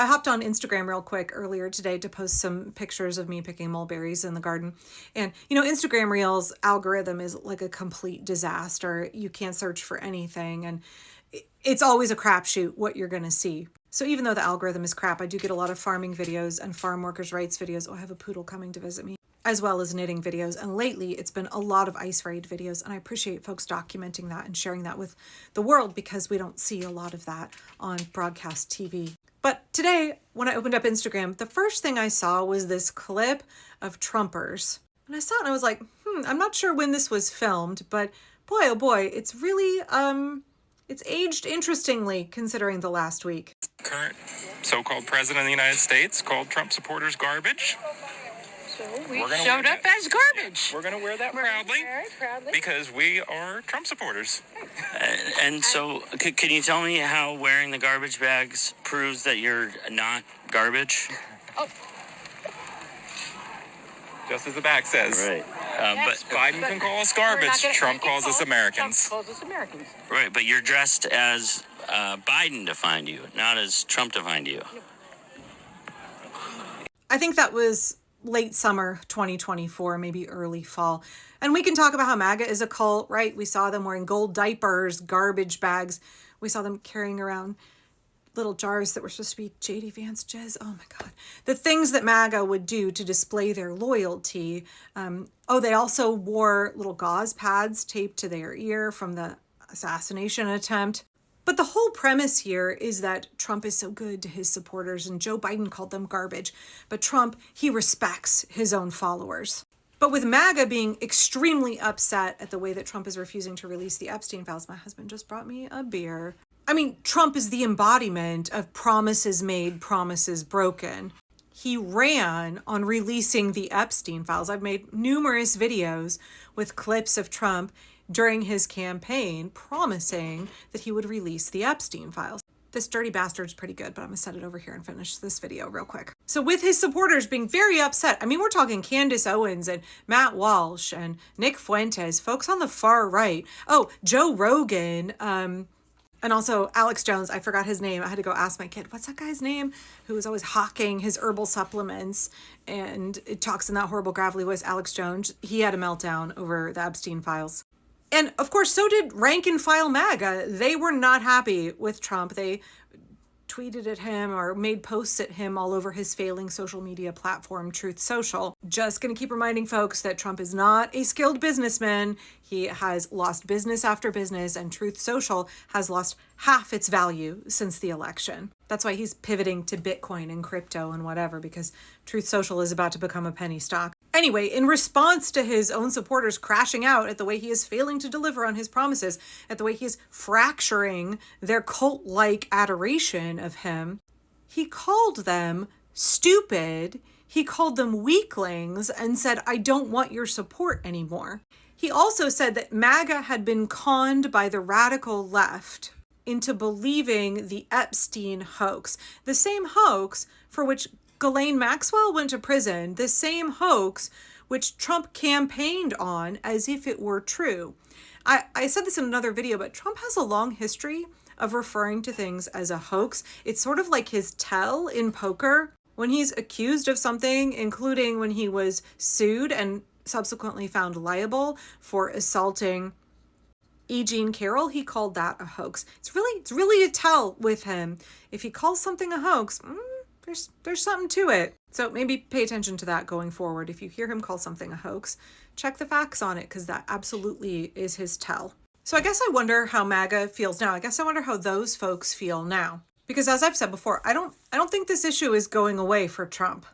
I hopped on Instagram real quick earlier today to post some pictures of me picking mulberries in the garden. And, Instagram Reels algorithm is like a complete disaster. You can't search for anything. And it's always a crapshoot what you're going to see. So even though the algorithm is crap, I do get a lot of farming videos and farm workers' rights videos. Oh, I have a poodle coming to visit me, as well as knitting videos. And lately it's been a lot of ice raid videos. And I appreciate folks documenting that and sharing that with the world, because we don't see a lot of that on broadcast TV. But today, when I opened up Instagram, the first thing I saw was this clip of Trumpers. And I saw it and I was like, I'm not sure when this was filmed, but boy, oh boy, it's really, it's aged interestingly considering the last week. Current so-called president of the United States called Trump supporters garbage. So we showed up as garbage. We're going to wear that proudly because we are Trump supporters. And so, can you tell me how wearing the garbage bags proves that you're not garbage? Oh. Just as the back says. Right. But Biden can call us garbage. Trump calls us Americans. Trump calls us Americans. Right, but you're dressed as Biden defined you, not as Trump defined you. I think that was late summer 2024, maybe early fall. And we can talk about how MAGA is a cult, right? We saw them wearing gold diapers, garbage bags. We saw them carrying around little jars that were supposed to be J.D. Vance jizz. Oh my God. The things that MAGA would do to display their loyalty. They also wore little gauze pads taped to their ear from the assassination attempt. But the whole premise here is that Trump is so good to his supporters, and Joe Biden called them garbage. But Trump, he respects his own followers. But with MAGA being extremely upset at the way that Trump is refusing to release the Epstein files, my husband just brought me a beer. I mean, Trump is the embodiment of promises made, promises broken. He ran on releasing the Epstein files. I've made numerous videos with clips of Trump during his campaign promising that he would release the Epstein files. This dirty bastard's pretty good, but I'm gonna set it over here and finish this video real quick. So with his supporters being very upset, I mean, we're talking Candace Owens and Matt Walsh and Nick Fuentes, folks on the far right. Oh, Joe Rogan, and also Alex Jones. I forgot his name. I had to go ask my kid, what's that guy's name? Who was always hawking his herbal supplements and it talks in that horrible gravelly voice, Alex Jones. He had a meltdown over the Epstein files. And of course, so did rank and file MAGA. They were not happy with Trump. They tweeted at him or made posts at him all over his failing social media platform, Truth Social. Just going to keep reminding folks that Trump is not a skilled businessman. He has lost business after business, and Truth Social has lost half its value since the election. That's why he's pivoting to Bitcoin and crypto and whatever, because Truth Social is about to become a penny stock. Anyway, in response to his own supporters crashing out at the way he is failing to deliver on his promises, at the way he is fracturing their cult-like adoration of him, he called them stupid, he called them weaklings, and said, I don't want your support anymore. He also said that MAGA had been conned by the radical left into believing the Epstein hoax, the same hoax for which Ghislaine Maxwell went to prison, the same hoax which Trump campaigned on as if it were true. I said this in another video, but Trump has a long history of referring to things as a hoax. It's sort of like his tell in poker. When he's accused of something, including when he was sued and subsequently found liable for assaulting E. Jean Carroll, he called that a hoax. It's really a tell with him. If he calls something a hoax, there's something to it. So maybe pay attention to that going forward. If you hear him call something a hoax, check the facts on it, because that absolutely is his tell. So I guess I wonder how MAGA feels now. I guess I wonder how those folks feel now. Because as I've said before, I don't think this issue is going away for Trump.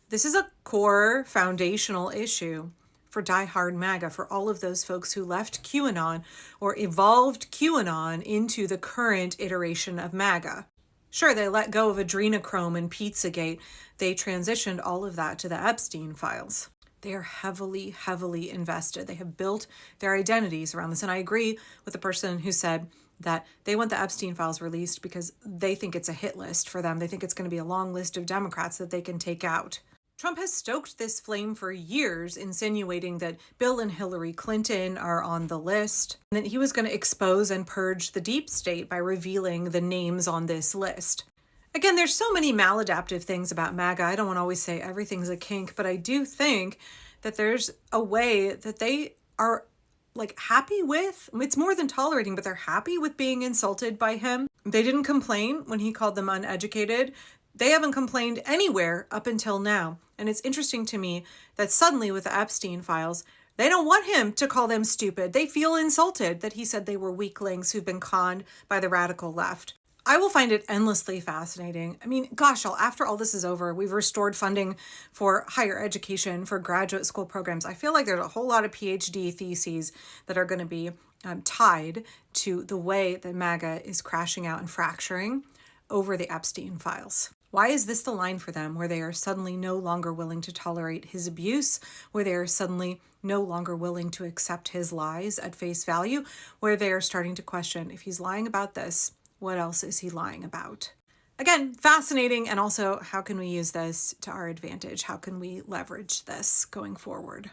This is a core foundational issue for diehard MAGA, for all of those folks who left QAnon or evolved QAnon into the current iteration of MAGA. Sure, they let go of adrenochrome and Pizzagate. They transitioned all of that to the Epstein files. They are heavily, heavily invested. They have built their identities around this. And I agree with the person who said that they want the Epstein files released because they think it's a hit list for them. They think it's going to be a long list of Democrats that they can take out. Trump has stoked this flame for years, insinuating that Bill and Hillary Clinton are on the list, and that he was going to expose and purge the deep state by revealing the names on this list. Again, there's so many maladaptive things about MAGA. I don't want to always say everything's a kink, but I do think that there's a way that they are like happy with, it's more than tolerating, but they're happy with being insulted by him. They didn't complain when he called them uneducated. They haven't complained anywhere up until now. And it's interesting to me that suddenly with the Epstein files, they don't want him to call them stupid. They feel insulted that he said they were weaklings who've been conned by the radical left. I will find it endlessly fascinating. I mean, gosh, after all this is over, we've restored funding for higher education, for graduate school programs. I feel like there's a whole lot of PhD theses that are going to be tied to the way that MAGA is crashing out and fracturing over the Epstein files. Why is this the line for them, where they are suddenly no longer willing to tolerate his abuse, where they are suddenly no longer willing to accept his lies at face value, where they are starting to question, if he's lying about this, what else is he lying about? Again, fascinating. And also, how can we use this to our advantage? How can we leverage this going forward?